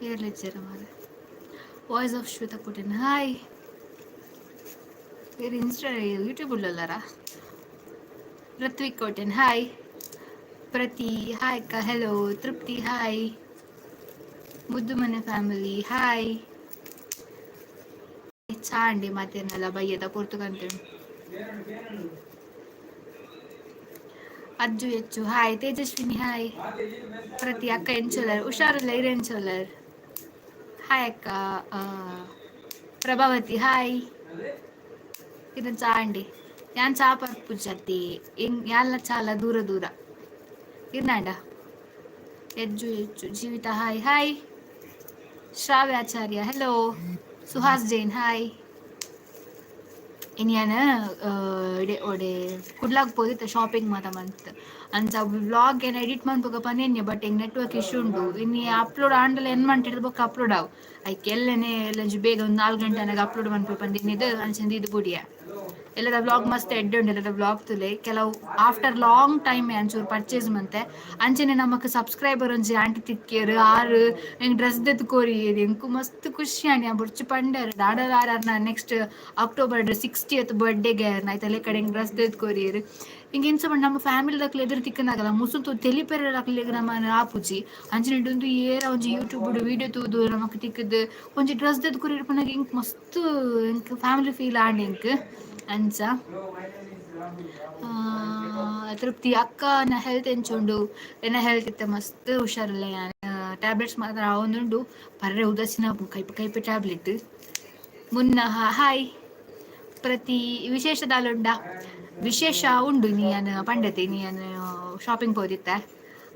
ಕೇಳಲಿಚ್ಚಾರ ಮಾರೆ voice of Shweta Putin hi ಬೇರೆ insta YouTube ಉಳ್ಳಲ್ಲಾರಾ Ritwik ಕೋಟೆನ್ hi ಪ್ರತಿ ಹಾಯ್ ಅಕ್ಕ ಹೆಲೋ ತೃಪ್ತಿ ಹಾಯ್ ಮುದ್ದು ಮನೆ ಫ್ಯಾಮಿಲಿ ಹಾಯ್ ಚಾ ಅಂಡಿ ಮತ್ತೇನಲ್ಲ ಬಯ್ಯದ ಪುರ್ತುಕಂತೇಳಿ ಅಜ್ಜು ಹೆಚ್ಚು ಹಾಯ್ ತೇಜಸ್ವಿನಿ ಹಾಯ್ ಪ್ರತಿ ಅಕ್ಕ ಎಂಚೋಲರ್ ಹುಷಾರಿಲ್ಲ ಇರು ಎಂಚೋಲರ್ ಹಾಯ್ ಅಕ್ಕ ಆ, ಪ್ರಭಾವತಿ ಹಾಯ್ ಇದು ಚಾ ಅಂಡಿ ಯಾನ್ ಚಾ ಪರ್ಪುಜತಿ ಯಾನ್ಲ ಚಾಲ ದೂರ ದೂರ ಇರ್ನಾಂಡ ಹೆಜ್ಜು ಹೆಚ್ಚು ಜೀವಿತ hi hi Shravyacharya hello Suhas Jain hi ಇನ್ನು ഞാൻ ಒಡೆ ಕುಡ್ಲಾಕ್ ಪೋದಿತ್ತೆ ಶಾಪಿಂಗ್ ಮಾತ ಮಂತ್ ಅಂಚ ವ್ಲಾಗ್ ಏನು ಎಡಿಟ್ ಮಾಡ್ಬೇಕ ಪನ್ನೆನ್ನೆ ಬಟ್ ಹೆಂಗ್ ನೆಟ್ವರ್ಕ್ ಇಶ್ಯೂ ಉಂಟು ಇನ್ನು ಅಪ್ಲೋಡ್ ಆಂಡಲ ಏನು ಮಾಡ್ತಿರೋದು ಬೊಕ್ಕ ಅಪ್ಲೋಡ್ ಆವು ಐಕೆ ಎಲ್ಲನೇ ಎಲ್ಲ ಬೇಗ ಒಂದು 4 ಗಂಟೆ ನನಗೆ ಅಪ್ಲೋಡ್ ಮಾಡ್ಬೇಕು ಬಂದಿದ್ದು ಅಂಚಂದು ಇದು ಬುಡಿಯ ಎಲ್ಲದ ವ್ಲಾಗ್ ಮಸ್ತ್ ಎಡ್ಡೆ ಉಂಡು ಎಲ್ಲದ ವ್ಲಾಗ್ ತುಲೆ ಕೆಲವು ಆಫ್ಟರ್ ಲಾಂಗ್ ಟೈಮ್ ಒಂಚೂರು ಪರ್ಚೇಸ್ ಮಂತೆ ಅಂಚನೆ ನಮಕ್ ಸಬ್ಸ್ಕ್ರೈಬರ್ ಒಂಜಿ ಆಂಟಿ ತಿಕ್ಕಿಯರು ಆರು ಹೆಂಗ್ ಡ್ರೆಸ್ ದೆತ್ ಕೋರಿಯರು ಎಂಕು ಮಸ್ತ್ ಖುಷಿ ಆಂಡಿ ಬುರ್ಚಿ ಪಂಡರು ದಾಡಲಾರ ನೆಕ್ಸ್ಟ್ ಅಕ್ಟೋಬರ್ 60th ಬರ್ಡೇಗೆ ಆಯ್ತಲ್ಲ ಕಡೆ ಹೆಂಗ್ ಡ್ರೆಸ್ ದೆತ್ ಕೋರಿಯರು ಹಿಂಗೆ ಇನ್ಸ ನಮ್ಮ ಫ್ಯಾಮಿಲಿ ದಕ್ಲೆ ಎದುರು ತಿಕ್ಕನಾಗಲ್ಲ ಮುಸುಂತು ತೆಲಿಪೆರ ಹಾಕ್ಲಿಕ್ಕೆ ನಮ್ಮ ಆಪುಜಿ ಅಂಚನೆ ಒಂದು ಏರ ಒಂಜಿ ಯೂಟ್ಯೂಬ್ ವಿಡಿಯೋ ತೂದು ನಮಕ್ ತಿಕ್ಕದು ಒಂಜಿ ಡ್ರೆಸ್ ದೆತ್ ಕೋರಿಯರು ಪುನಃ ಇಂಕ್ ಮಸ್ತ್ ಇಂಕ್ ಫ್ಯಾಮಿಲಿ ಫೀಲ್ ಆಂಡಿ ಇಂಕ್ ಅಂಚ ತೃಪ್ತಿ ಅಕ್ಕ ನ ಹೆಲ್ತ್ ಎಂಚುಂಡು ಎನ್ನ ಹೆಲ್ತ್ ಇತ್ತೆ ಮಸ್ತ್ ಹುಷಾರಿಲ್ಲ ಟ್ಯಾಬ್ಲೆಟ್ಸ್ ಮಾತ್ರ ಒಂದುಂಡು ಪರ್ರೆ ಉದಾಸೀನ ಕೈಪೆ ಕೈಪೆ ಟ್ಯಾಬ್ಲೆಟ್ ಮುನ್ನ ಹಾಯ್ ಪ್ರತಿ ವಿಶೇಷದಾಲುಂಡ ವಿಶೇಷ ಉಂಡು ನೀನು ಪಂಡತೆ ನೀನು ಶಾಪಿಂಗ್ ಹೋದಿತ್ತೆ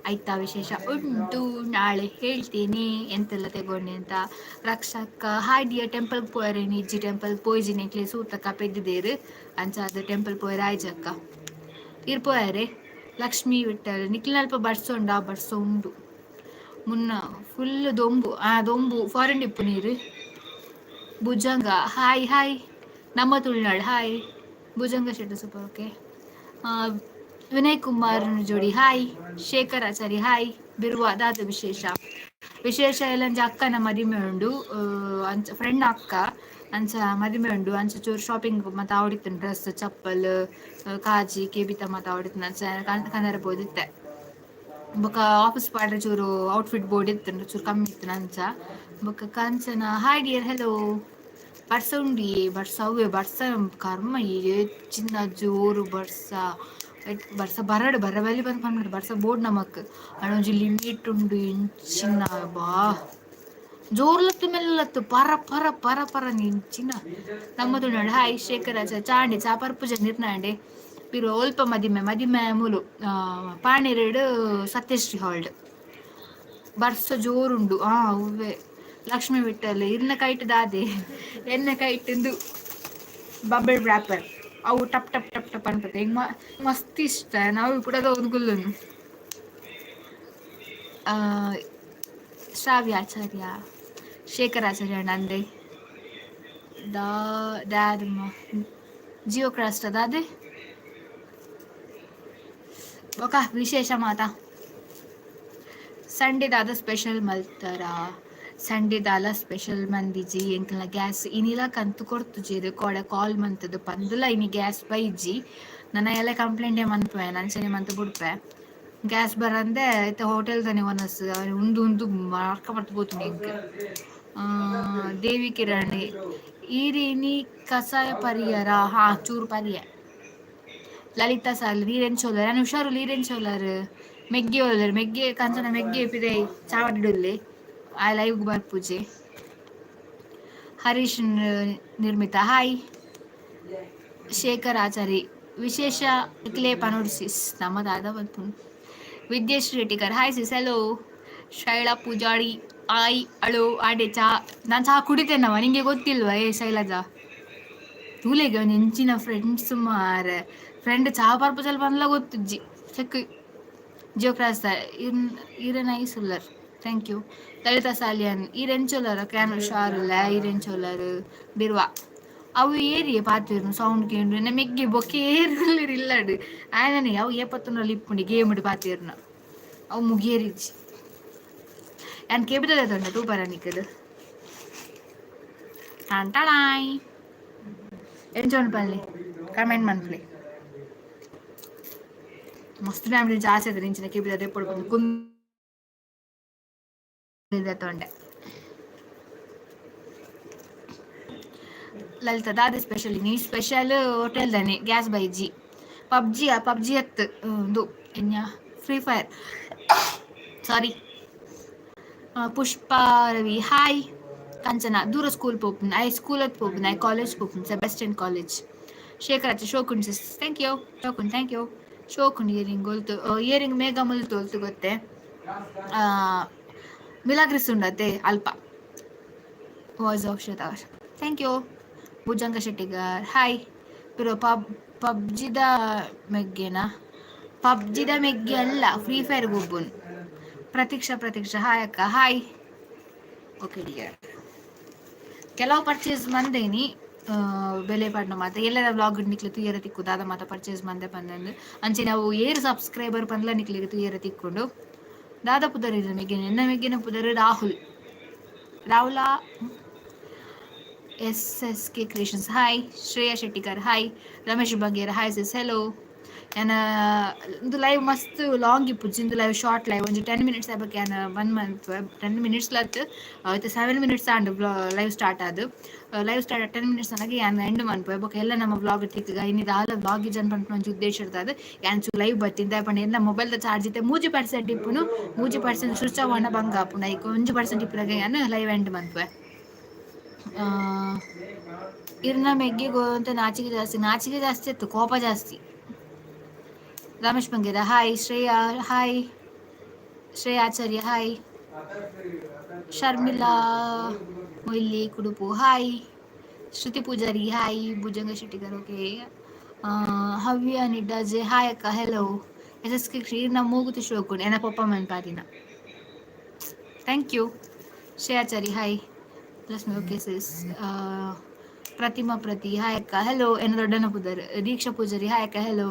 ಆಯ್ತಾ ವಿಶೇಷ ಉಂಟು ನಾಳೆ ಹೇಳ್ತೀನಿ ಎಂತೆಲ್ಲ ತಗೊಂಡೆ ಅಂತ ರಕ್ಷಕ್ಕ ಹಾಯ್ ಡಿಯರ್ ಟೆಂಪಲ್ ಪೋಯರೆ ನಿಜ್ಜಿ ಟೆಂಪಲ್ ಪೋಯ್ಜಿ ನೆಕ್ಲೆಸ್ ಊತಕ್ಕ ಪೆದ್ದಿದೇರು ಅಂಚ ಅದು ಟೆಂಪಲ್ ಪೋಯರ್ ಆಯ್ಜಕ್ಕ ಇರ್ಪೋಯರೆ ಲಕ್ಷ್ಮೀ ವಿಠಲ್ ನಿಕ್ಲಿನ ಅಲ್ಪ ಬರ್ಸ ಉಂಡು ಮುನ್ನ ಫುಲ್ ದೊಂಬು ದೊಂಬು ಫಾರಿನ್ ಡಿಪ್ಪು ನೀರು ಭುಜಂಗ ಹಾಯ್ ಹಾಯ್ ನಮ್ಮ Tulunadu hi Bhujanga Shetty super okay Vinay Kumar ಜೋಡಿ ಹಾಯ್ ಶೇಖರ್ ಆಚಾರಿ ಹಾಯ್ ಬಿರುವ ಅದಾದ ವಿಶೇಷ ವಿಶೇಷ ಎಲ್ಲಂಜ ಅಕ್ಕನ ಮದಿಮೆ ಉಂಡು ಅಂಚ ಫ್ರೆಂಡ್ ಅಕ್ಕ ಅಂಚ ಮದಿಮೆ ಉಂಡು ಅಂಚ ಚೂರು ಶಾಪಿಂಗ್ ಮತ್ತೆ ಆವಡಿತ್ತು ಡ್ರೆಸ್ ಚಪ್ಪಲ್ ಕಾಜಿ ಕೇಬಿತ ಮತ್ತೆ ಆವಡಿತ್ತು ಅಂಚ ಕನ್ನಡ ಬೋದಿತ್ತೆ ಬೊಕ ಆಫೀಸ್ ಪಾಡ್ರೆ ಚೂರು ಔಟ್ಫಿಟ್ ಬೋರ್ಡ್ ಇತ್ತು ಚೂರು ಕಮ್ಮಿ ಇತ್ತು ಅಂಚ ಬೊಕ ಕಾಂಚನ ಹಾಯ್ ಡಿಯರ್ ಹೆಲೋ ಬರ್ಸ ಉಂಡಿ ಬರ್ಸ ಅವೇ ಬರ್ಸ ಕರ್ಮ ಚಿನ್ನ ಜೋರು ಬರ್ಸ ಬರ್ಸ ಬರಡು ಬರಬಲಿ ಬಂದು ಪನ್ಪಡು ಬರ್ಸ ಬೋರ್ಡ್ ನಮಕ್ ಅಣೊಂಜಿ ಲಿಮಿಟ್ ಉಂಡು ಇಂಚಿನ ಬಾ ಜೋರ್ಲತ್ತು ಮೆಲ್ಲತ್ತು ಪರ ಪರ ಪರ ಪರ ನಿಂಚಿನ ನಮ್ಮದು ನೋಡು ಹಾಯ್ ಶೇಖರಾಜ ಚಾಂಡಿ ಚಾಪರ್ ಪೂಜೆ ನಿರ್ನಾಂಡೆ ಪಿರು ಅಲ್ಪ ಮದಿಮೆ ಮೂಲು ಪಾಣಿರೇಡು ಸತ್ಯಶ್ರೀ ಹಾಲ್ಡ್ ಬರ್ಸ ಜೋರುಂಡು ಹೂವೇ ಲಕ್ಷ್ಮಿ ಬಿಟ್ಟಲ್ಲಿ ಇನ್ನ ಕೈಟ್ ದಾದೆ ಎನ್ನ ಕೈಟಿಂದು ಬಬಲ್ ರ್ಯಾಪರ್ ಅವು ಟಪ್ ಟಪ್ ಟಪ್ ಟಪ್ ಅನ್ಪತ್ತೆ ಹಿಂಗೆ ಮಸ್ತ್ ಇಷ್ಟ ನಾವು ಕೂಡ ಒಂದು ಗುಲ್ಲನು ಶ್ರಾವ್ಯಾಚಾರ್ಯ ಶೇಖರಾಚಾರ್ಯ ನಂದೆ ದಾದಮ್ಮ ಜಿಯೋ ಕ್ರಾಸ್ಟ್ ಅದಾದೆ ఒక ವಿಶೇಷ ಮಾತಾ ಸಂಡೇದಾದ ಸ್ಪೆಷಲ್ ಮಲ್ತಾರ ಸಂಡೇದಾಲ ಸ್ಪೆಷಲ್ ಮಂದಿಜಿ ಎಂಕಲ್ನ ಗ್ಯಾಸ್ ಇನಿಲ ಕಂತು ಕೊಡ್ತುಜಿ ಕೊಡೆ ಕಾಲ್ ಮಂತದು ಪಂದುಲ ಇನಿ ಗ್ಯಾಸ್ ಬೈಜಿ ನನ್ನ ಎಲ್ಲ ಕಂಪ್ಲೇಂಟೇ ಮನ್ಪೆ ನಂಚನೆ ಮಂತ್ ಬಿಡ್ಪೆ ಗ್ಯಾಸ್ ಬರಂದೆ ಐತೆ ಹೋಟೆಲ್ ತಾನೆ ಒನಸ್ ಉಂದು ಮಾರ್ಕ ಮರ್ತು ಹೋತು ಎಂಕ್ ದೇವಿ ಕಿರಣಿ ಈರಿನಿ ಕಸಾಯ ಪರಿಯರ ಚೂರು ಪರಿಯ ಲಲಿತಾ ಸಾಲ್ ನೀರೇನ್ ಚೋಲರ್ ನಾನು ಹುಷಾರು ನೀರೇನ್ ಚೋಲರ್ ಮೆಗ್ಗೆ ಹೋಲರ್ ಮೆಗ್ಗೆ ಕಂಚನ ಮೆಗ್ಗೆ ಪಿದೆ ಚಾವಡಿಡುಲ್ಲಿ ಆ ಲೈವ್ ಬರ್ಪೂಜೆ ಹರೀಶ್ ನಿರ್ಮಿತ ಹಾಯ್ ಶೇಖರ್ ಆಚಾರಿ ವಿಶೇಷ ಕ್ಲೇ ಪನೋಡಿಸಿಸ್ ನಮ್ಮದಾದ ಬಂತು ವಿದ್ಯಶ್ರೀ ರೆಡ್ಡಿಕರ್ ಹಾಯ್ ಸಿಸ್ ಹಲೋ ಶೈಲಾ ಪೂಜಾರಿ ಆಯ್ ಅಳು ಆಡೆ ಚಾ ನಾನು ಚಹಾ ಕುಡಿತೇನವ ನಿಂಗೆ ಗೊತ್ತಿಲ್ವಾ ಶೈಲಜಾ ತೂಲೆಗೆ ಅವನ ಹೆಂಚಿನ ಫ್ರೆಂಡ್ಸ್ ಮಾರೆ ಫ್ರೆಂಡ್ ಚಹಾ ಪರ್ಪಸಲ್ಲಿ ಬಂದ್ಲ ಗೊತ್ತಿಜ್ಜಿ ಚೆಕ್ ಜಿಯೋಕ್ರಾಸ್ ಈರನೈಸ್ ಉಲ್ಲರ್ ಥ್ಯಾಂಕ್ ಯು ಲಲಿತಾ ಸಾಲಿಯನ್ ಈರೆಂಚೋಲರ್ ಕ್ಯಾನ್ ಹುಷಾರಿಲ್ಲ ಈರೆಂಚೋಲರ್ ಬಿರ್ವ ಅವು ಏರಿಯ ಪಾತಿರ್ನು ಸೌಂಡ್ ಕೇಂದ್ರ ನಮಗೆ ಬೊಕ್ಕೆ ಏರಿಲ್ಲರು ಇಲ್ಲಡು ಆಯ್ನೇ ಅವು ಏಪತ್ತೊಂದಲ್ಲಿ ಇಪ್ಪುಂಡಿ ಗೇಮ್ ಪಾತಿರ್ನ ಅವು ಮುಗಿಯರಿಜ್ಜಿ ನಾನು ಕೇಬಿತದೆ ತೊಂಡ ತೂ ಬರ ನಿಕ್ಕದು ಅಂಟಾಳಾಯ್ ಎಂಜೋನ್ ಪಲ್ಲಿ ಕಮೆಂಟ್ ಮನ್ಪ್ಲಿ ಮಸ್ತ್ ಫ್ಯಾಮಿಲಿ ಜಾಸ್ತಿ ಅದ ಇಂಚಿನ ಕೇಬಿತದೆ ಪಡ್ಕೊಂಡು ಕುಂದಿದೆ ತೊಂಡೆ ಲಲಿತ ದಾದ ಸ್ಪೆಷಲ್ ನೀ ಸ್ಪೆಷಲ್ ಹೋಟೆಲ್ ದನೆ ಗ್ಯಾಸ್ ಬೈಜಿ ಪಬ್ಜಿ ಅತ್ತು ಇದು ಎನ್ಯ free fire sorry Pushpa Ravi hi Kanchana ದೂರ ಸ್ಕೂಲ್ ಪೋಪನ್ ಐ ಸ್ಕೂಲ್ ಪೋಪನ್ ಐ ಕಾಲೇಜ್ ಪೋಪನ್ ಸೆಬೆಸ್ಟಿಯನ್ ಕಾಲೇಜ್ ಶೇಖರಾಚ ಶೋಕುನ್ ಸಿಸ್ ಥ್ಯಾಂಕ್ ಯು ಶೋಕುನ್ ಇಯರಿಂಗ್ ಗೊಲ್ತು ಇಯರಿಂಗ್ ಮೇಘ ಮುಲ್ತು ಹೊಲ್ತು ಗೊತ್ತೆ ಮಿಲಾಗ್ರಿಸ್ ಉಂಡತ್ತೆ ಅಲ್ಪ ವಾಯ್ಸ್ ಆಫ್ ಶ್ವೇತಾವರ್ thank you Bhujanga Shettigar hi ಬಿರೋ ಪಬ್ಜಿದ ಮೆಗ್ಗೆ ಅಲ್ಲ ಫ್ರೀ ಫೈರ್ ಗೊಬ್ಬುನ್ ಪ್ರತೀಕ್ಷಾ ಹಾಯ್ ಅಕ್ಕ ಹಾಯ್ ಓಕೆ ಡಿಯರ್ ಕೆಲವು ಪರ್ಚೇಸ್ ಮಂದೇನಿ ಬೆಲೆ ಪಡ್ನ ಮಾತ ಎಲ್ಲರ ವ್ಲಾಗ್ ನಿಕ್ಲಿ ತುಯ್ಯರ ತಿಕ್ಕು ದಾದ ಮಾತ ಪರ್ಚೇಸ್ ಮಂದೆ ಪಂದಂದು ಅಂಚೆ ನಾವು ಏರು ಸಬ್ಸ್ಕ್ರೈಬರ್ ಪಂದ್ಲ ನಿಕ್ಲಿಗೆ ತುಯ್ಯರ ತಿಕ್ಕೊಂಡು ದಾದ ಪುದರ್ ಇರ ಮೆಗ್ಗಿನ ಎನ್ನ ಮೆಗ್ಗಿನ ಪುದರ್ Rahul SSK creations hi Shreya Shettikar hi Ramesh Bangera hi sis hello ನಾನು ಇದು ಲೈವ್ ಮಸ್ತ್ ಲಾಂಗ್ ಇಪ್ಪುಜಿ ಇಂದು ಲೈವ್ ಶಾರ್ಟ್ ಲೈವ್ ಒಂದು 10 ಮಿನಿಟ್ಸ್ ಆಗ್ಬೇಕು ನಾನು 1 ಮಂತ್ 10 ಮಿನಿಟ್ಸ್ ಲತ್ತು ಆಯ್ತು 7 ಮಿನಿಟ್ಸ್ ಆಂಡು ಲೈವ್ ಸ್ಟಾರ್ಟ್ ಆದು ಲೈವ್ ಸ್ಟಾರ್ಟ್ 10 ಮಿನಿಟ್ಸ್ ನನಗೆ ನಾನು ಎಂಡ್ ಮನ್ಪು ಬೊಕ್ಕ ಎಲ್ಲ ನಮ್ಮ ವ್ಲಾಗ್ ತಿಕ್ಕ ಇನ್ನಿದು ಆಲ ವ್ಲಾಗ್ ಜನ್ ಪಂಪು ಒಂಚು ಉದ್ದೇಶ ಇರ್ತದೆ ಯಾನ್ ಲೈವ್ ಬರ್ತಿದ್ದೆ ಪಂಡ ಎಲ್ಲ ಮೊಬೈಲ್ದ ಚಾರ್ಜ್ ಇತ್ತೆ 3% ಇಪ್ಪುನು 3% ಸ್ವಿಚ್ ಆಫ್ ಆನ ಬಂಗ ಆಪುಂಡು ಈಗ 1% ಇಪ್ಪುನಾಗ ನಾನು ಲೈವ್ ಎಂಡ್ ಮನ್ಪು ಇರ್ನ ಮೆಗ್ಗೆ ಅಂತ ನಾಚಿಕೆ ಜಾಸ್ತಿ ಇತ್ತು ಕೋಪ ಜಾಸ್ತಿ Ramesh Bangera hi Shreya Acharya hi Sharmila Moily Kudupu hi Shruti Poojary hi Bhujanga Shettigar okay Havya Niddaje hi ಅಕ್ಕ ಹೆಲೋ SSK ಇರ್ನ ಮೂಗುತಿ ಶೋಕುಂಡು ಎನ್ನ ಪಪ್ಪ ಮನ್ಪಾದಿನ thank you Shreyachari hi plus okay sis ಪ್ರತಿ ಹಾಯ್ ಅಕ್ಕ ಹೆಲೋ ಎನ್ನ ದೊಡ್ಡನ ಪುದರ್ ದೀಕ್ಷಾ ಪೂಜಾರಿ ಹಾಯ್ ಅಕ್ಕ ಹೆಲೋ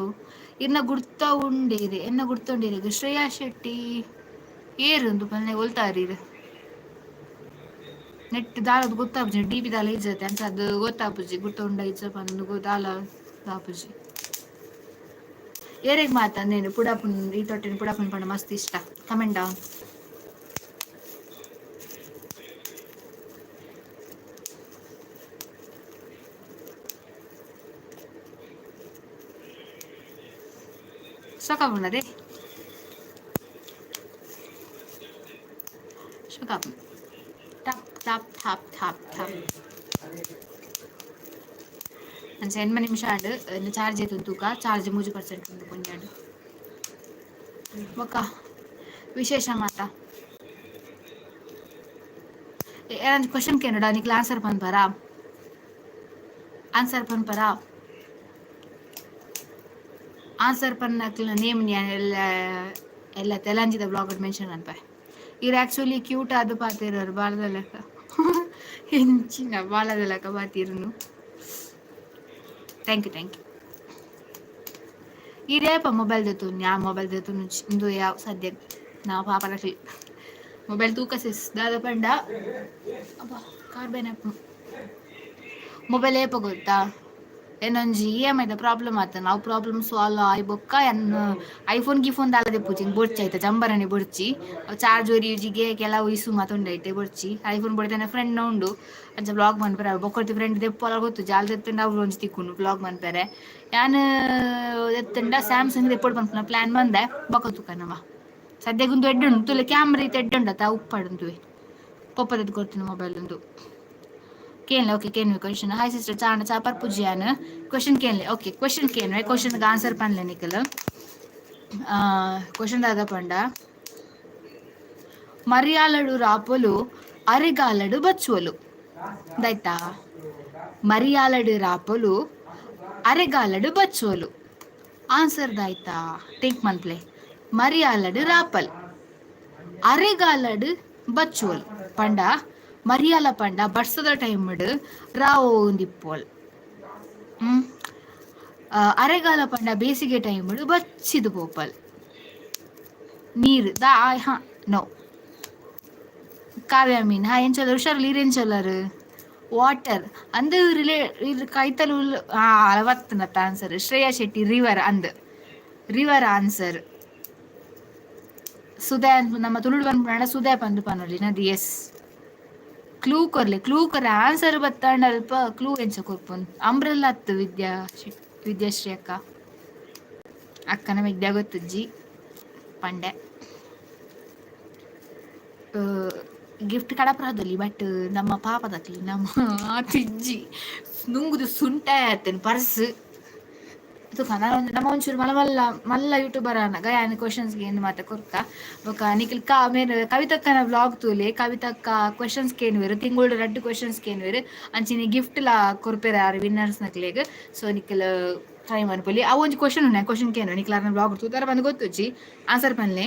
ಇನ್ನ ಗುರ್ತೊಂಡೇರಿ ಶ್ರೇಯಾ ಶೆಟ್ಟಿ ಏರುಂದು ಪನ್ನೆ ಒಲ್ತಾರೀರು ನೆಟ್ ದಾಳದು ಗೊತ್ತಾಪುಜಿ DP ದಾಲ ಇಜ್ಜತೆ ಅಂತ ಅದು ಗೊತ್ತಾಪುಜಿ ಗುರ್ತೊಂಡ ಇಜ್ಜ ಪಂದು ದಾಲ ದಾಪುಜಿ ಏರೆಗ್ ಮಾತಂದೇನು ಪುಡಾಪುನ್ ಈ ತೊಟ್ಟಿನ ಪುಡಾಪುನ್ ಪಂಡ ಮಸ್ತ್ ಇಷ್ಟ ಕಮೆಂಟ್ ಡೌನ್ ಸಾಕಾಗುಣದೆ ಸಾಕಾಗು ಟಾಪ್ ಅಂಚೆ 8 ನಿಮಿಷ ಆಡು ಚಾರ್ಜ್ ಆಯ್ತು ತೂಕ ಚಾರ್ಜ್ 3% ಉಂಟು ಕೊಂಡಾಡು ಬೊಕ್ಕ ವಿಶೇಷ ಮಾತ ಯಾರಂತ ಕ್ವಶನ್ ಕೇನಡ ನಿಕ್ಲ ಆನ್ಸರ್ ಪನ್ಪರಾ ಆನ್ಸರ್ ಪನ್ನಕ್ಲ ನೇಮ್ ಎಲ್ಲ ತೆಲಂಜಿದ ಬ್ಲಾಗ್ ಮೆನ್ಷನ್ ಅನ್ಪ ಇವ್ರು ಆ್ಯಕ್ಚುಲಿ ಕ್ಯೂಟ್ ಆದ ಪಾತಿರೋರು ಬಾಲದ ಲೆಕ್ಕ ಹೆಂಚಿನ ಬಾಲದ ಲೆಕ್ಕ ಪಾತಿರುನು ಥ್ಯಾಂಕ್ ಯು ಇದೇಪ ಮೊಬೈಲ್ ದತ್ತು ಇಂದು ಯಾವ ಸದ್ಯ ನಾವು ಪಾಪಲಕ್ಲಿ ಮೊಬೈಲ್ ತೂಕ ಸಿಸ್ ದಾದ ಪಂಡ ಕಾರ್ಬೇನ್ ಮೊಬೈಲ್ ಏಪ ಗೊತ್ತಾ ಏನೊಂಜಿ EMI ಪ್ರಾಬ್ಲಮ್ ಆತ ನಾವು ಪ್ರಾಬ್ಲಮ್ ಸಾಲ್ವ್ ಆಯ್ ಬೊಕ್ಕ ಐಫೋನ್ ಗಿಫೋನ್ ದಾಲದೆ ಪೂಜಿಂಗ್ ಬೊಡ್ಚಿ ಆಯ್ತಾ ಜಂಬರನೆ ಬೊಡ್ಚಿ ಚಾರ್ಜ್ ಒರಿಯುಜಿಗೆ ಕೆಲವು ಇಸು ಮಾತೊಂಡೈತೆ ಬೊಡ್ಚಿ ಐಫೋನ್ ಬೊಡ್ತಾನೆ ಫ್ರೆಂಡ್ ಉಂಡು ಅಂಚ ಬ್ಲಾಗ್ ಮನ್ಪರೆ ಬೊಕ್ಕೊಡ್ತಿ ಫ್ರೆಂಡ್ ದೆಪ್ಪಲ ಗೊತ್ತು ಜಾಲ್ ಎತ್ತಂಡ ಅವ್ರು ಒಂಜಿ ತಿಕ್ಕುಂಡು ಬ್ಲಾಗ್ ಮನ್ಪರೆ ಯಾನ್ ಎತ್ತಂಡ ಸ್ಯಾಮ್ಸಂಗ್ ದೆಪ್ಪೊಡು ಪನ್ಪುನ ಪ್ಲಾನ್ ಬಂದೆ ಬೊಕ್ಕ ತುಕನವ ಸದ್ಯಗೊಂದು ಎಡ್ಡುಂಡು ತುಲೆ ಕ್ಯಾಮ್ರಾ ಇತ್ತು ಎಡ್ಡುಂಡತ್ತ ಉಪ್ಪಾಡುಂತುವೆ ಪೊಪ್ಪದದ್ದು ಕೊಡ್ತೀನಿ ಮೊಬೈಲ್ ಒಂದು ಕೇಳಲೆ ಓಕೆ ಕೇನ್ವೆ ಕ್ವೆಶನ್ ಹಾಯ್ ಸಿಸ್ಟರ್ ಚಾಪರ್ ಪೂಜ್ಯಾನ್ ಕ್ವೆಶನ್ ಕೇಳಲೆ ಓಕೆ ಕ್ವೆಶನ್ ಕೇನ್ವೆ ಕ್ವೆಶನ್ಗೆ ಆನ್ಸರ್ ಪನ್ಲೆ ನಿಖಲ್ ಕ್ವೆಶನ್ ದಾದ ಪಂಡ ಮರಿಯಾಲಡು ರಾಪೊಲು ಅರಿಗಾಲಡು ಬಚ್ಚುವಲು ದೈತಾ ಮರಿಯಾಲಡು ರಾಪೊಲು ಅರೆಗಾಲಡು ಬಚ್ಚುವಲು ಆನ್ಸರ್ ದಾಯ್ತಾ ಥಿಂಕ್ ಮನ್ಪ್ಲೆ ಮರಿಯಾಲಡು ರಾಪಲ್ ಅರೆಗಾಲಡು ಬಚ್ಚುವಲು ಪಂಡ ಮರಿಯಾಲ ಪಂಡ ಬಡ್ಸದ ಟೈಮಡು ರಾವೋಂದಿಪ್ಪೋಲ್ ಅರೆಗಾಲ ಪಂಡ ಬೇಸಿಗೆ ಟೈಮಡು ಬಚ್ಚಿದು ಪೋಪಲ್ ನೀರು ನೋ ಕಾವ್ಯ ಮೀನ್ ಹಾಯ್ ಏನ್ ಚೊಲ್ಲರು ಹುಷಾರಲ್ಲಿ ಇರೇನ್ ಚೊಲ್ಲರು ವಾಟರ್ ಅಂದು ಇದು ಕೈತಲು ಅಳವತ್ತನತ್ತ ಆನ್ಸರ್ ಶ್ರೇಯಾ ಶೆಟ್ಟಿ ರಿವರ್ ಅಂದ್ ರಿವರ್ ಆನ್ಸರ್ ಸುಧಾ ನಮ್ಮ ತುಳುಡು ಬಂದ್ಬಿಡ ಸುಧಾ ಪಂದು ಪನೊಲಿ ನದಿ ಎಸ್ ಕ್ಲೂ ಕೊರ್ಲೆ ಕ್ಲೂ ಕೊರ್ರೆ ಆನ್ಸರ್ ಬತ್ತಾಂಡ ಅಲ್ಪ ಕ್ಲೂ ಎಂಚ ಕೊರ್ಪುನ್ ಅಂಬ್ರೆಲ್ಲ ಅತ್ತು ವಿದ್ಯಾಶ್ರೀ ಅಕ್ಕ ಅಕ್ಕನ ವಿದ್ಯಾ ಗೊತ್ತಜ್ಜಿ ಪಂಡೆ ಗಿಫ್ಟ್ ಕಡಪ್ರಾದಲ್ಲಿ ಬಟ್ ನಮ್ಮ ಪಾಪದಕ್ಲಿ ನಮ್ಮ ತಿಜ್ಜಿ ನುಂಗುದು ಸುಂಟ ಆಯ್ತೇನೆ ಪರ್ಸ್ ತುಕ ನಮ್ಮ ಒಂಚೂರು ಮಲ್ಲ ಮಲ್ಲ ಯೂಟ್ಯೂಬರ್ ಅನ್ನ ಗಯಾನ ಕ್ವಶನ್ಸ್ಗೆ ಏನು ಮಾತ ಕೊರ್ಕ ಬೊಕ ನಿಖಿಲ್ ಮೇರೆ ಕವಿತಕ್ಕನ ವ್ಲಾಗ್ ತೂಲೆ ಕವಿತಕ್ಕ ಕ್ವಶನ್ಸ್ ಕೇನುವೆರು ತಿಂಗಳು 2 ಕ್ವಶನ್ಸ್ ಕೇನುವೆರು ಅಂಚಿನಿ ಗಿಫ್ಟ್ ಲ ಕೊರ್ಪೆರ ಯಾರು ವಿನ್ನರ್ಸ್ ನಕ್ಲೆಗ್ ಸೊ ನಿಖಿಲ್ ಟ್ರೈ ಮಾಡ್ಕೊಳ್ಳಿ ಅವು ಒಂದು ಕ್ವಶನ್ ಉನ್ನ ಕ್ವಶನ್ ಕೇನು ನಿಖಿಲ್ ಅರ್ನ ವ್ಲಾಗ್ ತೂತಾರ ಬಂದು ಗೊತ್ತುಚ್ಚಿ ಆನ್ಸರ್ ಪನ್ಲೆ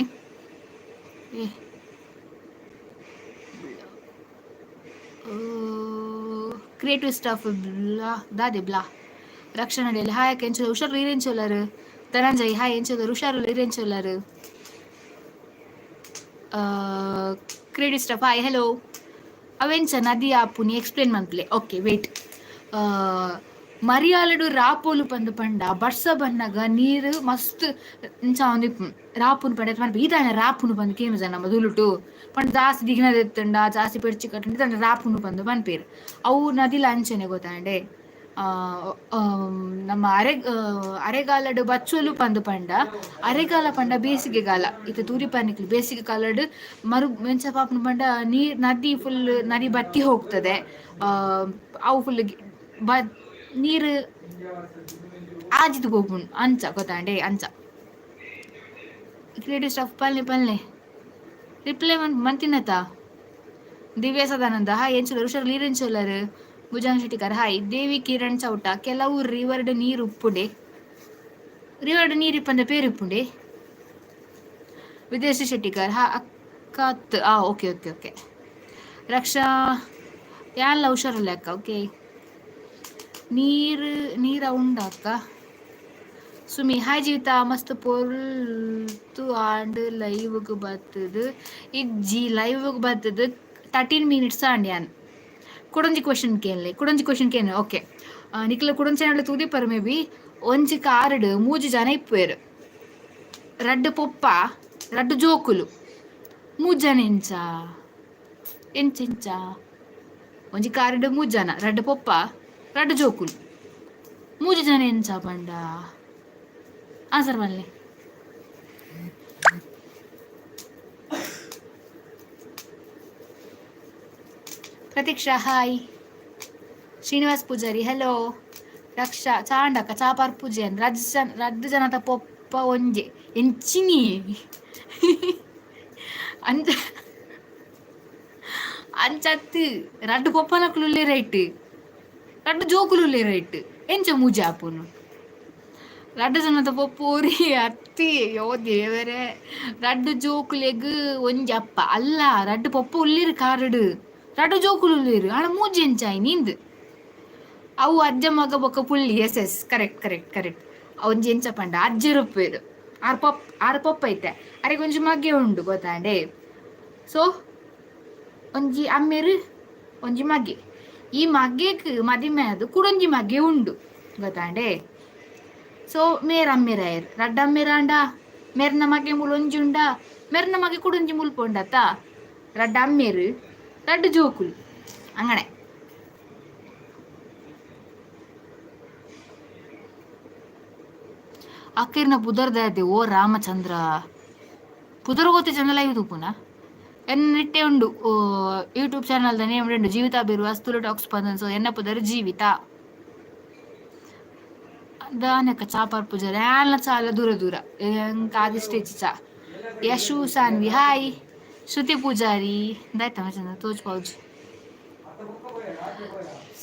ಕ್ರಿಯೇಟಿವ್ ಸ್ಟಾಫ್ ಬ್ಲಾ ದಾದೆ ಬ್ಲಾ ರಕ್ಷಣೆಯಲ್ಲಿ ಹಾಯಕ್ಕೆ ಎಂಚೋದು ಹುಷಾರು ಇರೇಂಚೋಲ್ಲರು ಧನಂಜಯ್ ಹಾಯ್ ಎಂಚೋದರು ಹುಷಾರು ಇರೇಂಚೋಲ್ಲರು ಕ್ರಿಯೇಟಿವ್ ಸ್ಟಾಫ್ ಹಾಯ್ ಹೆಲೋ ಅವೆಂಚ ನದಿ ಆಪುನಿ ಎಕ್ಸ್ಪ್ಲೇನ್ ಮಂತ್ಲೆ ಓಕೆ ವೇಟ್ ಮರಿಯಾಲಡು ರಾಪೋಲು ಪಂದು ಪಂಡ ಬರ್ಸ ಬನ್ನಗ ನೀರು ಮಸ್ತ್ ಇಂಚ ಒಂದು ರಾಪುನು ಪಂಡ ಪಂಡ ಈತಾನೆ ರಾಪುನು ಪಂದು ಕೇನು ಜನ ನಮ್ಮ ದುಲುಟು ಪಂಡ ಜಾಸ್ತಿ ದಿಗ್ನದ ಎತ್ತಂಡ ಜಾಸ್ತಿ ಪೆಡ್ಚಿ ಕಟ್ಟಂಡ ತಂಡ ರಾಪುನು ಪಂದು ಪನ್ಪೇರು ಅವು ನದಿಲ ಅಂಚನೆ ಗೊತ್ತಾಂಡೆ ನಮ್ಮ ಅರೆಗಾಲಡು ಬಚ್ಚೋಲು ಪಂದು ಪಂಡ ಅರೆಗಾಲ ಪಂಡ ಬೇಸಿಗೆಗಾಲ ಇದು ತೂರಿ ಪನ್ನಿಕ್ಲು ಬೇಸಿಗೆ ಕಾಲಡು ಮೆಂಚ ಪಾಪನ ಪಂಡ ನೀರ್ ನದಿ ಫುಲ್ ನದಿ ಬತ್ತಿ ಹೋಗ್ತದೆ ಅವು ಫುಲ್ ನೀರು ಆಜಿದು ಹೋಗ್ಬುಣ್ ಅಂಚ ಗೊತ್ತಾಂಡೆ ಅಂಚ ಕ್ರಿಯೇಟಿವ್ ಸ್ಟಾಫ್ ಪಲ್ಲೆ ರಿಪ್ಲೈ ಮಂತಿನತ ದಿವ್ಯಾ ಸದಾನಂದ ಹಾಯ್ ಎಂಚುಲರು ಹುಷಾರು ನೀರೆಂಚುಲ್ಲರು ಭುಜಂಗ್ ಶೆಟ್ಟಿಕರ್ ಹಾಯ್ ದೇವಿ ಕಿರಣ್ ಚೌಟ ಕೆಲವು ರಿವರ್ಡ್ ನೀರು ಉಪ್ಪುಂಡೆ ರಿವರ್ಡ್ ನೀರು ಇಪ್ಪಂದ ಪೇರು ಉಪ್ಪುಂಡೆ ವಿದೇಶಿ ಶೆಟ್ಟಿಕರ್ ಅಕ್ಕ ಓಕೆ ಓಕೆ ಓಕೆ ರಕ್ಷಾ ಯಾಲ್ಲ ಹುಷಾರಲ್ಲ ಅಕ್ಕ ಓಕೆ ನೀರ ಉಂಡ ಅಕ್ಕ ಸುಮಿ ಹಾಯ್ ಜೀವಿತ ಮಸ್ತ್ ಪೊರ್ತು ಆಂಡ್ ಲೈವ್ಗೆ ಬರ್ತದು ಇಜ್ಜಿ ಲೈವ್ಗೆ ಬರ್ತದು 13 minutes ಆಂಡ್ ಯಾನ್ ಕುಡೊಂಜಿ ಕ್ವಶನ್ ಕೇನು ಓಕೆ ನಿಕ್ಲ ಕುಡೊಂಜಿ ಚಾನಲ್ ತೂದಿ ಪರ್ ಮೇ ಬಿ ಒಂಜಿ ಕಾರಡು 3 ಜನ ಇಪ್ಪೇರು ರಡ್ಡು ಪೊಪ್ಪ ರಡ್ಡು ಜೋಕುಲು 3 ಜನ ಎಂಚ ಒಂಜಿ ಕಾರಡು 3 ಜನ ರಡ್ಡು ಪೊಪ್ಪ ರಡ್ಡು ಜೋಕುಲು 3 ಜನ ಎಂಚ ಪಂಡ ಆನ್ಸರ್ ಬನ್ನಿ ಪ್ರತೀಕ್ಷಾ ಹಾಯ್ ಶ್ರೀನಿವಾಸ್ ಪೂಜಾರಿ ಹೆಲೋ ರಕ್ಷಾ ಚಾಂಡಕ ಚಾಪಾರ್ ಪೂಜೆನ್ ರಡ್ಡು ಜನದ ಪೊಪ್ಪ ಒಂಜೆ ಎಂಚಿನಿ ಅಂಚತ್ತು ರಡ್ಡು ಪೊಪ್ಪನಕ್ಲುಲ್ಲೆ ರೈಟ್ ರಡ್ಡು ಜೋಕುಲುಲ್ಲೆ ರೈಟ್ ಎಂಚ ಮೂಜೆ ಆಪುನು ರಡ್ಡು ಜನದ ಪೊಪ್ಪೋರಿ ಅತ್ತಿ ಯೋ ದೇವರೇ ರಡ್ಡು ಜೋಕುಲೆಗ್ ಒಂಜಿ ಅಪ್ಪ ಅಲ್ಲ ರಡ್ಡು ಪೊಪ್ಪ ಉಲ್ಲಿರು ಕಾರಡು ರಡ್ಡು ಜೋಕುಲು ಉಲ್ಲಿರು ಆಳ ಮೂಜಿ ಎಂಚಾಯಿ ನಿಂದು ಅವು ಅಜ್ಜ ಮಗ ಬೊಕ್ಕ ಪುಳ್ಳಿ ಎಸ್ ಕರೆಕ್ಟ್ ಒಂಜಿ ಎಂಚ ಪಂಡ ಅಜ್ಜರು ಉಪ್ಪೇರು ಆರು ಪೊಪ್ಪ ಐತೆ ಅರೆಗೆ ಒಂಜಿ ಮಗೆ ಉಂಡು ಗೊತ್ತಾಂಡೆ ಸೊ ಒಂಜಿ ಅಮ್ಮೆರು ಒಂಜಿ ಮಗೆ ಈ ಮಗೆಗ್ ಮದಿಮೆ ಅದು ಕುಡೊಂಜಿ ಮಗೆ ಉಂಡು ಗೊತ್ತಾಂಡೆ ಸೊ ಮೇರ ಅಮ್ಮೆರಾಯರ್ ರಡ್ಡ ಅಮ್ಮೆರಾಂಡ ಮೆರ್ನ ಮಗೆ ಮುಳೊಂಜಿ ಉಂಡ ಮೆರ್ನ ಮಗೆ ಕುಡೊಂಜಿ ಮುಲ್ಪೊಂಡತ್ತ ರಡ್ಡ ಅಮ್ಮೆರು ರಡ್ಡು ಜೋಕುಲು ಅಂಗಣೆ ಅಕ್ಕಿರ್ನ ಪುದರ್ದೆ ಓ ರಾಮಚಂದ್ರ ಪುದರ್ ಗೊತ್ತಿ ಚಂದ ಲೈವ್ ತೂಪುನ ಎನ್ನಿಟ್ಟೆ ಉಂಡು ಯೂಟ್ಯೂಬ್ ಚಾನಲ್ ನೇಮ್ ಉಂಡು ಜೀವಿತ ಬಿರುವ ತುಳು ಟಾಕ್ಸ್ ಪಂದನ್ ಸೊ ಎನ್ನ ಪುದರ್ ಜೀವಿತ ದಾನಕ ಚಾಪಾರ್ ಪೂಜಾರಿ ಎಲ್ಲ ಚಾಲ ದೂರ ಆದಿಷ್ಟೇ ಚಾ ಯಶು ಸಾನ್ವಿ ಹಾಯ್ ಶ್ರುತಿ ಪೂಜಾರಿ ದಾಯ್ತ ಚಂದ Toj pause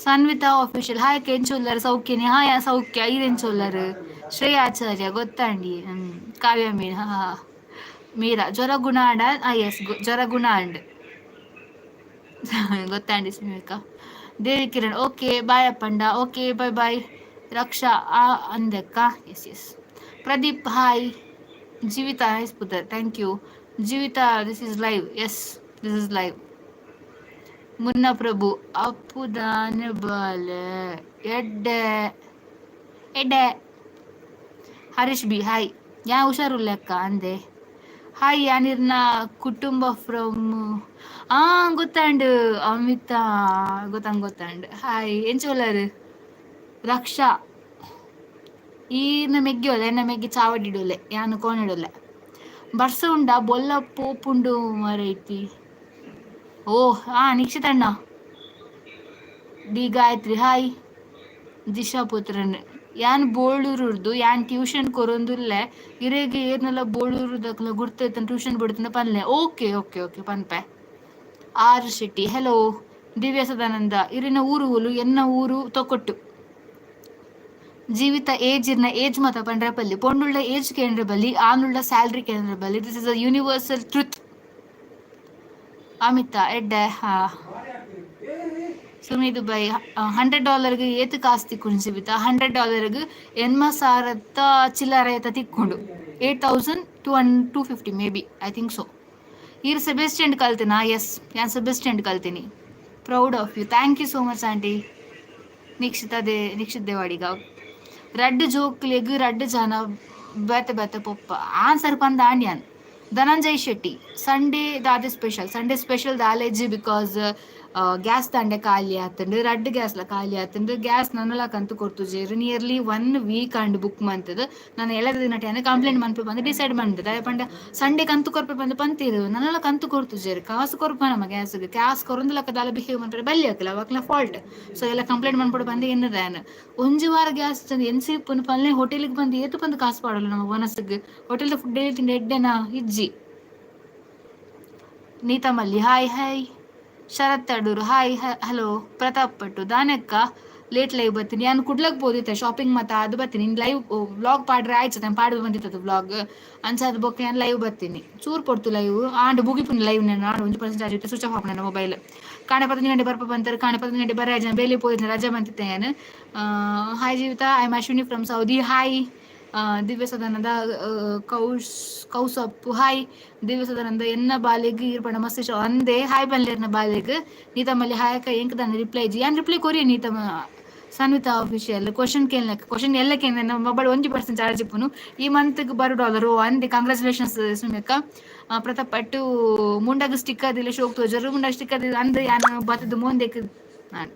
ಸನ್ವಿತಾ official hi ಕೆಂಚೋಲ್ಲರ್ ಸೌಖ್ಯನೇ hi ಸೌಖ್ಯ ಐರೆಂಚೋಲ್ಲರ್ ಶ್ರೇಯಾಚಾರ್ಯ ಗೊತ್ತಾಂಡಿ ಕಾವ್ಯ ಮೀರ್ ಮೀರಾ ಜ್ವರ ಗುಣ ಆಂಡ ಎಸ್ ಜ್ವರ ಗುಣ ಅಂಡ್ ಗೊತ್ತಾಂಡಿ ಸ್ಮಿಕ ದೇವಿ ಕಿರಣ್ ಓಕೆ ಬಾಯ್ ಅಪ್ಪಂಡ ಓಕೆ ಬಾಯ್ ರಕ್ಷಾ ಅಂದಕ್ಕ yes Pradeep hi Jeevitha nice ಪುದರ್ thank you Jeevitha this is live yes this is live ಮುನ್ನ ಪ್ರಭು ಅಪ್ಪುದಾನ ಬಾಲೆ ಎಡ್ಡೆ ಎಡ್ಡೆ ಹರೀಶ್ ಬಿ ಹಾಯ್ ಯಾ ಹುಷಾರು ಲೆಕ್ಕ ಅಂದೆ ಹಾಯ್ ಯಾನಿರ್ನ ಕುಟುಂಬ ಫ್ರಮ್ ಆ ಗೊತ್ತಾಂಡು ಅಮಿತಾ ಗೊತ್ತಾಂಡ್ ಹಾಯ್ ಎಂಚೋಲರು ರಕ್ಷಾ ಈನ ಮೆಗ್ಗಿಯೋಲೆ ಎನ್ನ ಮೆಗ್ಗಿ ಚಾವಡಿಡೋಲೆ ಯಾನು ಕೋಣಿಡೋಲೆ ಬರ್ಸ ಉಂಡ ಬೊಲ್ಲ ಪೋಪುಂಡು ಮರೈತಿ ಓ ನಿಕ್ಷಿತಣ್ಣ ಡಿ ಗಾಯತ್ರಿ ಹಾಯ್ ದಿಶಾ ಪುತ್ರನ್ ಯಾನ್ ಬೋಳೂರುರ್ದು ಯಾನ್ ಟ್ಯೂಷನ್ ಕೊರೊಂದುಲ್ಲೆ ಇರೆಗೆ ಏರ್ನೆಲ್ಲ ಬೋಳೂರುದಕ್ಲ ಗುರ್ತೈತನ್ ಟ್ಯೂಷನ್ ಬಿಡ್ತಾನೆ ಪನ್ಲೆ ಓಕೆ ಓಕೆ ಓಕೆ ಪನ್ಪೆ ಆರ್ ಶೆಟ್ಟಿ ಹೆಲೋ ದಿವ್ಯ ಸದಾನಂದ ಇರಿನ ಊರು ಹುಲು ಎನ್ನ ಊರು ತೊಕೊಟ್ಟು ಜೀವಿತ ಏಜ್ ಇರ್ನ ಏಜ್ ಮತ ಪಂಡ್ರೆ ಬಲ್ಲಿ ಪೊಂಡುಳ್ಳ ಏಜ್ ಕೇಂದ್ರ ಬಲ್ಲಿ ಆನುಳ್ಳ ಸ್ಯಾಲ್ರಿ ಕೇಂದ್ರ ಬಲ್ಲಿ this is a universal truth Amita ಎಡ್ಡೆ ಹಾ ಸುಮಿ ದುಬೈ $100 ಏತು ಕಾಸು ತಿಕ್ಕೊಂಡು ಜೀವಿತ $100 ಎನ್ಮ ಸಾರತ್ತ ಚಿಲ್ಲರೆ ಏತ ತಿಕ್ಕೊಂಡು 8,250 may be I think so ಈರ್ ಸೆಬೆಸ್ಟೆಂಡ್ ಕಲ್ತಿನಾ ಎಸ್ ಯಾನ್ ಸೆಬೆಸ್ಟೆಂಡ್ ಕಲ್ತೀನಿ proud of you thank you so much aunty Nikshith Devadiga ರಡ್ಡು ಜೋಕ್ಲೆಗ್ ರಡ್ಡು ಜನ ಬೇತೆ ಪೊಪ್ಪ ಆನ್ಸರ್ ಪಂದ ಆಂಡ್ಯಾನ್ ಧನಂಜಯ್ ಶೆಟ್ಟಿ ಸಂಡೇ ಸ್ಪೆಷಲ್ ದಾಲೇಜ್ ಬಿಕಾಸ್ ಗ್ಯಾಸ್ ದಂಡೆ ಖಾಲಿ ಆತಂಡು ರಡ್ಡು ಗ್ಯಾಸ್ಲ ಖಾಲಿ ಆತಂಡು ಗ್ಯಾಸ್ ನನ್ನಲ ಕಂತು ಕೊರ್ತುಜೇರು ನಿಯರ್ಲಿ 1 ವೀಕ್ ಅಂಡ್ ಬುಕ್ ಮಂತದು ನಾನು ಎಲ್ಲದ ದಿನ ಟೈನ್ ಕಂಪ್ಲೇಂಟ್ ಮನ್ಪೆ ಬಂದು ಡಿಸೈಡ್ ಮಾಡಿದೆ ಅದೇ ಪಂಡ ಸಂಡೇ ಕಂತು ಕೊರ್ಪೆ ಬಂದು ಪಂತೀರು ನನ್ನೆಲ್ಲ ಕಂತು ಕೊರ್ತುಜೇರು ಕಾಸು ಕೊರ್ಪ ನಮ್ಮ ಗ್ಯಾಸ್ಗೆ ಗ್ಯಾಸ್ ಕೊರೊಂದು ಲೆಕ್ಕದಾಲ ಬಿಹೇವ್ ಮಾಡ್ರೆ ಬಲ್ಲಿ ಹಾಕಲ್ಲ ಅವಾಗಲ ಫಾಲ್ಟ್ ಸೊ ಎಲ್ಲ ಕಂಪ್ಲೇಂಟ್ ಮಾಡ್ಬಿಟ್ಟು ಬಂದು ಎನ್ನದಾನ ಒಂಜು ವಾರ ಗ್ಯಾಸ್ ಎನ್ಸಿ ಪುನ್ ಪಲ್ಲೆ ಹೋಟೆಲ್ಗೆ ಬಂದು ಏತು ಬಂದು ಕಾಸು ಪಾಡಲ್ಲ ನಮ್ಮ ಮನಸ್ಸಿಗೆ ಹೋಟೆಲ್ ಫುಡ್ ಡೈಲಿ ತಿಂಡಿ ಎಡ್ಡೆನಾ ಇಜ್ಜಿ ನೀತಾ ಮಲ್ಲಿ ಹಾಯ್ ಹಾಯ್ ಶರತ್ ಅಡೂರು ಹಾಯ್ ಹಲೋ ಪ್ರತಾಪ್ ಪಟ್ಟು ದಾನಕ್ಕ ಲೇಟ್ ಲೈವ್ ಬರ್ತೀನಿ ನಾನು ಕುಡ್ಲಕ್ ಬೋದಿತ್ತೆ ಶಾಪಿಂಗ್ ಮತ್ತೆ ಅದು ಬರ್ತೀನಿ ಲೈವ್ ವ್ಲಾಗ್ ಪಾಡ್ರೆ ಆಯ್ತು ನಾನು ಪಾಡ್ದು ಬಂದಿತ್ತು ವ್ಲಾಗ್ ಅನ್ಸದ್ ಬೊಕ್ಕೆ ನಾನು ಲೈವ್ ಬರ್ತೀನಿ ಚೂರು ಕೊಡ್ತು ಲೈವ್ ಆಂಡ್ ಬುಗಿಪುನಿ ಲೈವ್ ನಾನು 1% ಆಗಿತ್ತು ಸ್ವಿಚ್ ಆಫ್ ನನ್ನ ಮೊಬೈಲ್ ಕಾಣೆ 15 ಗಂಟೆ ಬರ್ಪ ಬಂತಾರೆ ಕಾಣೆ 15 ಗಂಟೆ ಬರ ಜನ ಬೇಲಿ ಹೋಯ್ತು ರಜೆ ಬಂತಿದ್ದೆ ನಾನು hi Jeevitha I am Ashwini from Saudi hi Divya Sadananda ಕೌಸಪ್ಪು hi Divya Sadananda ಎನ್ನ ಬಾಲಿಗೆ ಇರ್ಪಣ ಮಸ್ತ್ ಅಂದೆ ಹಾಯ್ ಬಲ್ಲೇರ್ನ ಬಾಲಿಗೆ ನೀತಮ್ಮಲ್ಲಿ ಹಾಯಕ ಎಂಕ್ ತಾನೆ ರಿಪ್ಲೈ ಜಿ ಯಾನ್ ರಿಪ್ಲೈ ಕೊರಿಯ ನೀತಮ್ಮ ಸನ್ವಿತಾ ಆಫೀಷಿಯಲ್ ಕ್ವಶನ್ ಎಲ್ಲ ಕೇಂದ್ರ ಮೊಬೈಲ್ 1% ಚಾರ್ಜ್ ಇಪ್ಪುನು ಈ ಮಂತ್ಗೆ $1 ಅಂದೆ ಕಂಗ್ರಾಚುಲೇಷನ್ಸ್ ಸುಮ್ಯಕ್ಕ ಪ್ರತಾಪ್ ಪಟ್ಟು ಮುಂಡಾಗ ಸ್ಟಿಕ್ಕರ್ ಇಲ್ಲ ಶೋಕ್ ತೋಜರು ಮುಂಡಾಗ ಸ್ಟಿಕ್ಕರ್ ಅಂದ್ರೆ ಯಾನು ಬತ್ತದ ಮುಂದೆ ನಾನು